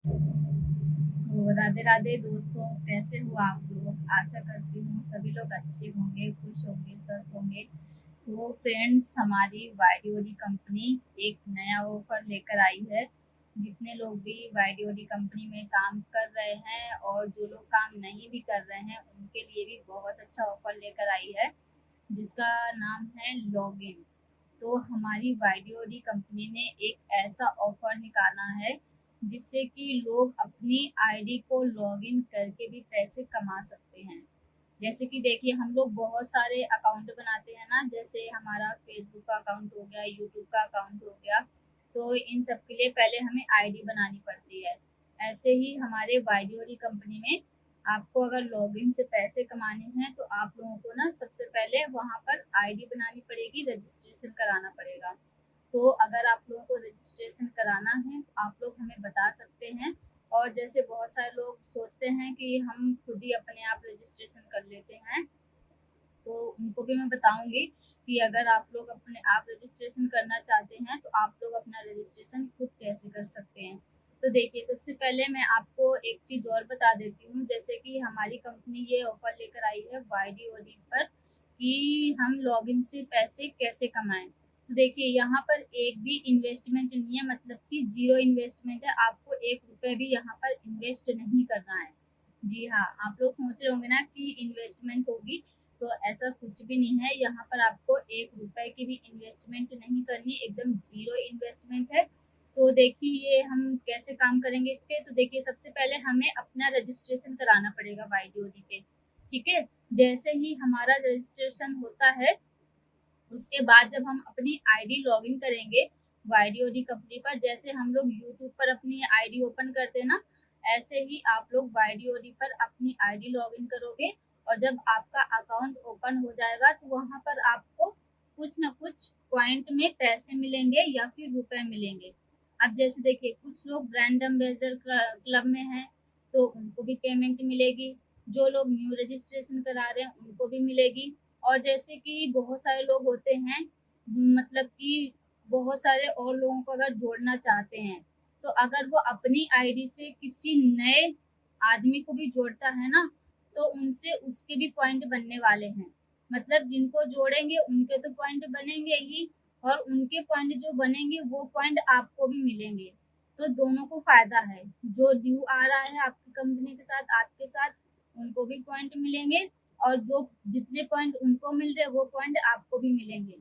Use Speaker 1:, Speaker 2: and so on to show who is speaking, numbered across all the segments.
Speaker 1: तो राधे राधे दोस्तों, कैसे हो आप लोग? आशा करती हूँ सभी लोग अच्छे होंगे, खुश होंगे, स्वस्थ होंगे। तो फ्रेंड्स, हमारी वाईडीओडी कंपनी एक नया ऑफर लेकर आई है। जितने लोग भी वाईडीओडी कंपनी में काम कर रहे हैं और जो लोग काम नहीं भी कर रहे हैं, उनके लिए भी बहुत अच्छा ऑफर लेकर आई है, जिसका नाम है लॉगिन। तो हमारी वाईडीओडी कंपनी ने एक ऐसा ऑफर निकाला है जिससे कि लोग अपनी आईडी को लॉगिन करके भी पैसे कमा सकते हैं। जैसे कि देखिए, हम लोग बहुत सारे अकाउंट बनाते हैं ना, जैसे हमारा फेसबुक का अकाउंट हो गया, यूट्यूब का अकाउंट हो गया। तो इन सब के लिए पहले हमें आईडी बनानी पड़ती है। ऐसे ही हमारे वाईडीओडी कंपनी में आपको अगर लॉगिन से पैसे कमाने हैं तो आप लोगों को ना सबसे पहले वहाँ पर आईडी बनानी पड़ेगी, रजिस्ट्रेशन कराना पड़ेगा। तो अगर आप लोगों को रजिस्ट्रेशन कराना है तो आप लोग हमें बता सकते हैं। और जैसे बहुत सारे लोग सोचते हैं कि हम खुद ही अपने आप रजिस्ट्रेशन कर लेते हैं, तो उनको भी मैं बताऊंगी कि अगर आप लोग अपने आप रजिस्ट्रेशन करना चाहते हैं तो आप लोग अपना रजिस्ट्रेशन खुद कैसे कर सकते हैं। तो देखिए, सबसे पहले मैं आपको एक चीज़ और बता देती हूँ। जैसे कि हमारी कंपनी ये ऑफर लेकर आई है वाईडीओडी पर कि हम लॉगिन से पैसे कैसे कमाएं। तो देखिए, यहाँ पर एक भी इन्वेस्टमेंट नहीं है, मतलब कि जीरो इन्वेस्टमेंट है। आपको 1 रुपये भी यहाँ पर इन्वेस्ट नहीं करना है। जी हाँ, आप लोग सोच रहे होंगे ना कि इन्वेस्टमेंट होगी, तो ऐसा कुछ भी नहीं है। यहाँ पर आपको 1 रुपए की भी इन्वेस्टमेंट नहीं करनी, एकदम जीरो इन्वेस्टमेंट है। तो देखिए, ये हम कैसे काम करेंगे इस पे। तो देखिए, सबसे पहले हमें अपना रजिस्ट्रेशन कराना पड़ेगा वाईडीओडी पे। ठीक है, जैसे ही हमारा रजिस्ट्रेशन होता है, उसके बाद जब हम अपनी आईडी लॉगिन करेंगे वाईडीओडी कंपनी पर, जैसे हम लोग यूट्यूब पर अपनी आईडी ओपन करते हैं ना, ऐसे ही आप लोग वाईडीओडी पर अपनी आईडी लॉगिन करोगे। और जब आपका अकाउंट ओपन हो जाएगा तो वहां पर आपको कुछ ना कुछ पॉइंट में पैसे मिलेंगे या फिर रुपए मिलेंगे। अब जैसे देखिए, कुछ लोग ब्रांड एम्बेसडर क्लब में हैं तो उनको भी पेमेंट मिलेगी। जो लोग न्यू रजिस्ट्रेशन करा रहे हैं उनको भी मिलेगी। और जैसे कि बहुत सारे लोग होते हैं, मतलब कि बहुत सारे और लोगों को अगर जोड़ना चाहते हैं, तो अगर वो अपनी आईडी से किसी नए आदमी को भी जोड़ता है ना, तो उनसे उसके भी पॉइंट बनने वाले हैं। मतलब जिनको जोड़ेंगे उनके तो पॉइंट बनेंगे ही, और उनके पॉइंट जो बनेंगे वो पॉइंट आपको भी मिलेंगे। तो दोनों को फायदा है। जो न्यू आ रहा है आपकी कंपनी के साथ, आपके साथ, उनको भी पॉइंट मिलेंगे, और जो जितने पॉइंट उनको मिल रहे हैं वो पॉइंट आपको भी मिलेंगे।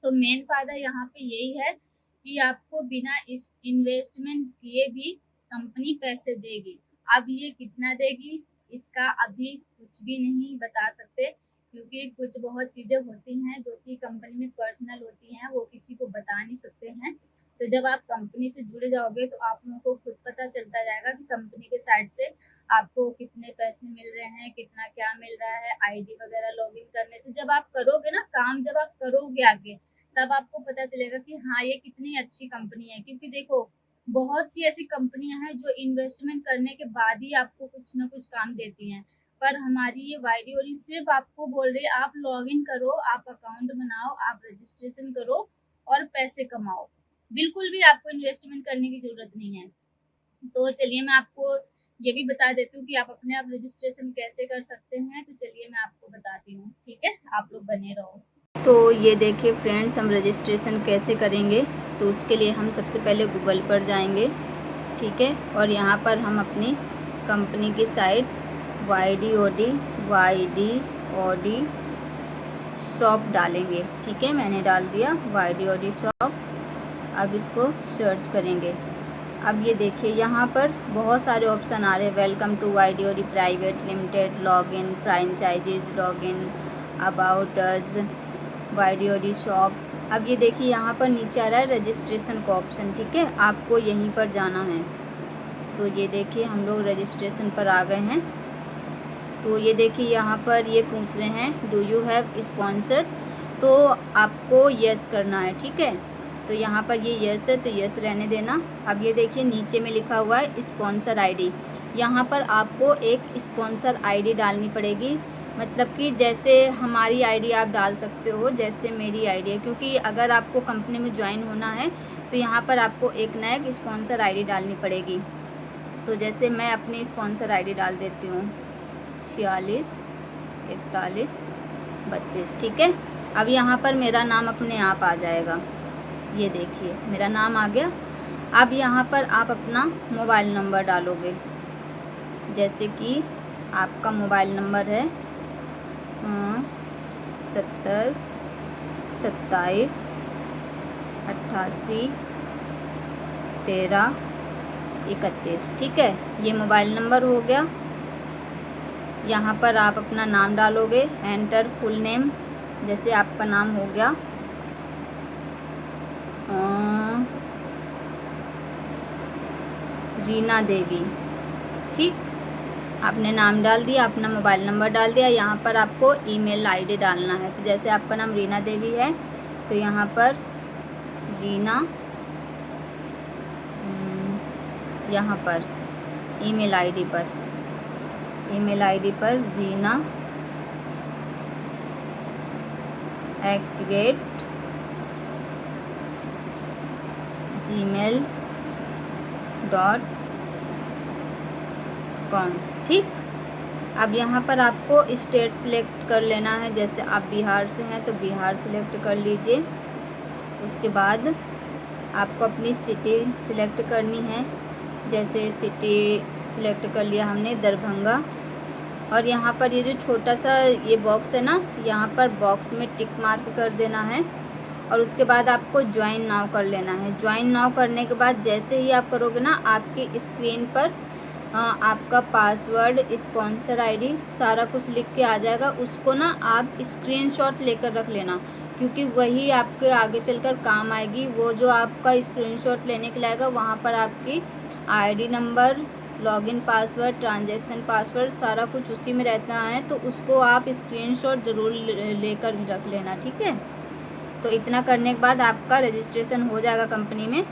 Speaker 1: तो मेन फायदा यहाँ पे यही है कि आपको बिना इस इन्वेस्टमेंट किए भी कंपनी पैसे देगी। अब ये कितना देगी, इसका अभी कुछ भी नहीं बता सकते, क्योंकि कुछ बहुत चीज़ें होती हैं जो कि कंपनी में पर्सनल होती हैं, वो किसी को बता नहीं सकते हैं। तो जब आप कंपनी से जुड़ जाओगे तो आप लोगों को खुद पता चलता जाएगा कि कंपनी के साइड से आपको कितने पैसे मिल रहे हैं, कितना क्या मिल रहा है। आईडी वगैरह लॉगिन करने से जब आप करोगे ना काम, जब आप करोगे आगे, तब आपको पता चलेगा कि हाँ, ये कितनी अच्छी कंपनी है। क्योंकि देखो, बहुत सी ऐसी कंपनियां हैं जो इन्वेस्टमेंट करने के बाद ही आपको कुछ ना कुछ काम देती हैं, पर हमारी ये वाईडीओडी सिर्फ आपको बोल रही है आप लॉगिन करो, आप अकाउंट बनाओ, आप रजिस्ट्रेशन करो और पैसे कमाओ। बिल्कुल भी आपको इन्वेस्टमेंट करने की जरूरत नहीं है। तो चलिए, मैं आपको ये भी बता देती हूँ कि आप अपने आप रजिस्ट्रेशन कैसे कर सकते हैं। तो चलिए मैं आपको बताती हूँ, ठीक है, आप लोग बने रहो। तो ये देखिए फ्रेंड्स, हम रजिस्ट्रेशन कैसे करेंगे। तो उसके लिए हम सबसे पहले गूगल पर जाएंगे, ठीक है, और यहाँ पर हम अपनी कंपनी की साइट वाईडीओडी शॉप डालेंगे। ठीक है, मैंने डाल दिया वाईडीओडी शॉप। अब इसको सर्च करेंगे। अब ये देखिए, यहाँ पर बहुत सारे ऑप्शन आ रहे हैं। Welcome to YDOD private limited, login, franchisees login, about us, YDOD shop. अब ये देखिए, यहाँ पर नीचे आ रहा है रजिस्ट्रेशन का ऑप्शन। ठीक है, आपको यहीं पर जाना है। तो ये देखिए, हम लोग रजिस्ट्रेशन पर आ गए हैं। तो ये देखिए, यहाँ पर ये पूछ रहे हैं डू यू हैव स्पॉन्सर, तो आपको यस करना है। ठीक है, तो यहाँ पर ये यस है तो यस रहने देना। अब ये देखिए, नीचे में लिखा हुआ है स्पॉन्सर आईडी। यहाँ पर आपको एक स्पॉन्सर आईडी डालनी पड़ेगी। मतलब कि जैसे हमारी आईडी आप डाल सकते हो, जैसे मेरी आईडी है, क्योंकि अगर आपको कंपनी में ज्वाइन होना है तो यहाँ पर आपको एक नया स्पॉन्सर आईडी डालनी पड़ेगी। तो जैसे मैं अपनी स्पॉन्सर आईडी डाल देती हूँ 46 41 32, ठीक है। अब यहाँ पर मेरा नाम अपने आप आ जाएगा, ये देखिए मेरा नाम आ गया। अब यहाँ पर आप अपना मोबाइल नंबर डालोगे, जैसे कि आपका मोबाइल नंबर है 70 27 88 13 31, ठीक है। ये मोबाइल नंबर हो गया। यहाँ पर आप अपना नाम डालोगे, एंटर फुल नेम, जैसे आपका नाम हो गया रीना देवी, ठीक। आपने नाम डाल दिया, अपना मोबाइल नंबर डाल दिया। यहाँ पर आपको ईमेल आईडी डालना है। तो जैसे आपका नाम रीना देवी है तो यहाँ पर रीना, यहाँ पर ईमेल आईडी पर रीना @gmail.com, ठीक। अब यहाँ पर आपको स्टेट सिलेक्ट कर लेना है। जैसे आप बिहार से हैं तो बिहार सिलेक्ट कर लीजिए। उसके बाद आपको अपनी सिटी सिलेक्ट करनी है। जैसे सिटी सिलेक्ट कर लिया हमने दरभंगा। और यहाँ पर ये जो छोटा सा ये बॉक्स है ना, यहाँ पर बॉक्स में टिक मार्क कर देना है। और उसके बाद आपको ज्वाइन नाउ कर लेना है। ज्वाइन नाउ करने के बाद जैसे ही आप करोगे ना, आपकी स्क्रीन पर आपका पासवर्ड, स्पॉन्सर आईडी सारा कुछ लिख के आ जाएगा। उसको ना आप स्क्रीनशॉट लेकर रख लेना, क्योंकि वही आपके आगे चलकर काम आएगी। वो जो आपका स्क्रीनशॉट लेने के लिए आएगा, वहाँ पर आपकी ID number, login password, transaction password सारा कुछ उसी में रहता है। तो उसको आप स्क्रीनशॉट ज़रूर लेकर रख लेना, ठीक है। तो इतना करने के बाद आपका रजिस्ट्रेशन हो जाएगा कंपनी में।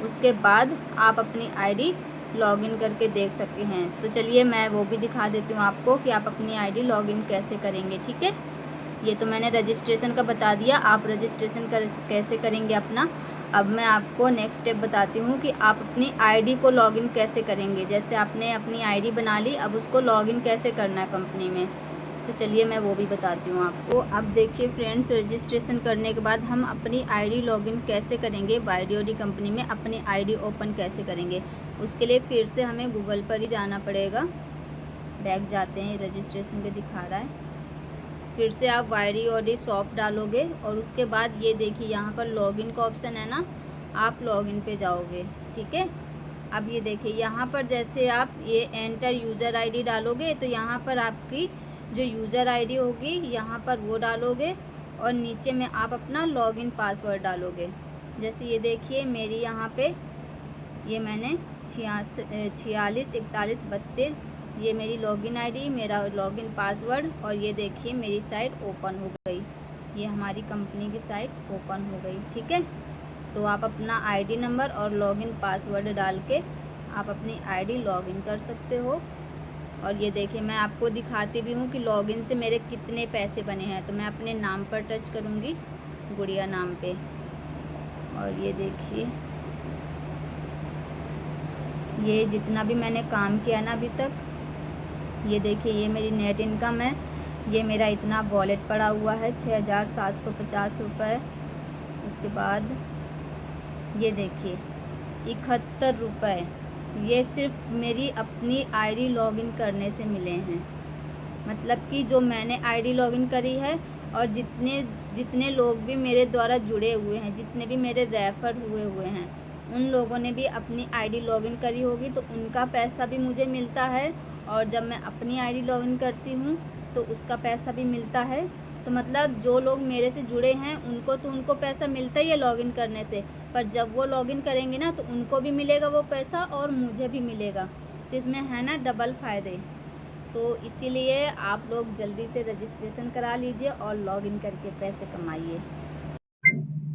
Speaker 1: उसके बाद आप अपनी आईडी लॉगिन करके देख सकते हैं। तो चलिए मैं वो भी दिखा देती हूँ आपको कि आप अपनी आईडी लॉगिन कैसे करेंगे, ठीक है। ये तो मैंने रजिस्ट्रेशन का बता दिया, आप रजिस्ट्रेशन कैसे करेंगे अपना। अब मैं आपको नेक्स्ट स्टेप बताती हूँ कि आप अपनी आईडी को लॉगिन कैसे करेंगे। जैसे आपने अपनी आईडी बना ली, अब उसको लॉगिन कैसे करना है कंपनी में, तो चलिए मैं वो भी बताती हूँ आपको। अब देखिए फ्रेंड्स, रजिस्ट्रेशन करने के बाद हम अपनी आईडी लॉगिन कैसे करेंगे, वाईडीओडी कंपनी में अपनी आईडी ओपन कैसे करेंगे। उसके लिए फिर से हमें गूगल पर ही जाना पड़ेगा। बैक जाते हैं, रजिस्ट्रेशन पे दिखा रहा है। फिर से आप वाईडीओडी शॉप डालोगे और उसके बाद ये देखिए यहाँ पर लॉगिन का ऑप्शन है ना, आप लॉगिन पे जाओगे, ठीक है। अब ये देखिए यहाँ पर जैसे आप ये एंटर यूज़र आईडी डालोगे तो यहाँ पर आपकी जो यूज़र आईडी होगी यहाँ पर वो डालोगे और नीचे में आप अपना लॉगिन पासवर्ड डालोगे। जैसे ये देखिए मेरी यहाँ पे ये मैंने 46 41 32 ये मेरी लॉगिन आईडी, मेरा लॉगिन पासवर्ड, और ये देखिए मेरी साइट ओपन हो गई। ये हमारी कंपनी की साइट ओपन हो गई, ठीक है। तो आप अपना आईडी नंबर और लॉगिन पासवर्ड डाल के आप अपनी आईडी लॉगिन कर सकते हो। और ये देखिए मैं आपको दिखाती भी हूँ कि लॉगिन से मेरे कितने पैसे बने हैं। तो मैं अपने नाम पर टच करूँगी, गुड़िया नाम पे, और ये देखिए ये जितना भी मैंने काम किया ना अभी तक, ये देखिए ये मेरी नेट इनकम है। ये मेरा इतना वॉलेट पड़ा हुआ है 6750 रुपये। उसके बाद ये देखिए 71 रुपये, ये सिर्फ मेरी अपनी आईडी लॉगिन करने से मिले हैं। मतलब कि जो मैंने आईडी लॉगिन करी है और जितने लोग भी मेरे द्वारा जुड़े हुए हैं, जितने भी मेरे रेफ़र हुए हैं, उन लोगों ने भी अपनी आईडी लॉगिन करी होगी, तो उनका पैसा भी मुझे मिलता है। और जब मैं अपनी आईडी लॉगिन करती हूँ तो उसका पैसा भी मिलता है। तो मतलब जो लोग मेरे से जुड़े हैं उनको पैसा मिलता ही है लॉगिन करने से, पर जब वो लॉगिन करेंगे ना तो उनको भी मिलेगा वो पैसा और मुझे भी मिलेगा। तो इसमें है ना डबल फ़ायदे। तो इसीलिए आप लोग जल्दी से रजिस्ट्रेशन करा लीजिए और लॉगिन करके पैसे कमाइए।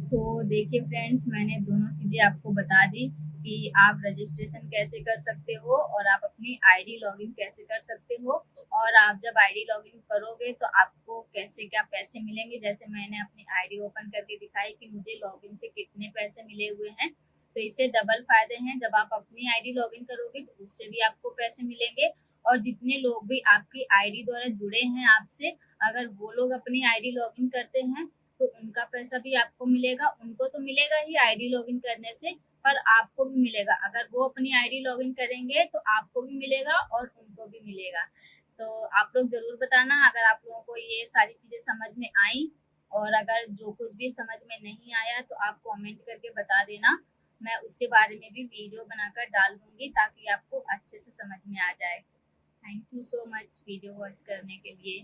Speaker 1: तो देखिए फ्रेंड्स, मैंने दोनों चीज़ें आपको बता दी कि आप रजिस्ट्रेशन कैसे कर सकते हो और आप अपनी आईडी लॉगिन कैसे कर सकते हो, और आप जब आईडी लॉगिन करोगे तो आपको कैसे क्या पैसे मिलेंगे। जैसे मैंने अपनी आईडी ओपन करके दिखाई कि मुझे लॉगिन से कितने पैसे मिले हुए हैं। तो इससे डबल फायदे हैं, जब आप अपनी आईडी लॉगिन करोगे तो उससे भी आपको पैसे मिलेंगे, और जितने लोग भी आपकी आईडी द्वारा जुड़े हैं आपसे, अगर वो लोग अपनी आईडी लॉगिन करते हैं तो उनका पैसा भी आपको मिलेगा। उनको तो मिलेगा ही आईडी लॉगिन करने से, पर आपको भी मिलेगा। अगर वो अपनी आईडी लॉगिन करेंगे तो आपको भी मिलेगा और उनको भी मिलेगा। तो आप लोग ज़रूर बताना अगर आप लोगों को ये सारी चीज़ें समझ में आई, और अगर जो कुछ भी समझ में नहीं आया तो आप कमेंट करके बता देना। मैं उसके बारे में भी वीडियो बनाकर डाल दूँगी ताकि आपको अच्छे से समझ में आ जाए। Thank you so much video watch करने के लिए।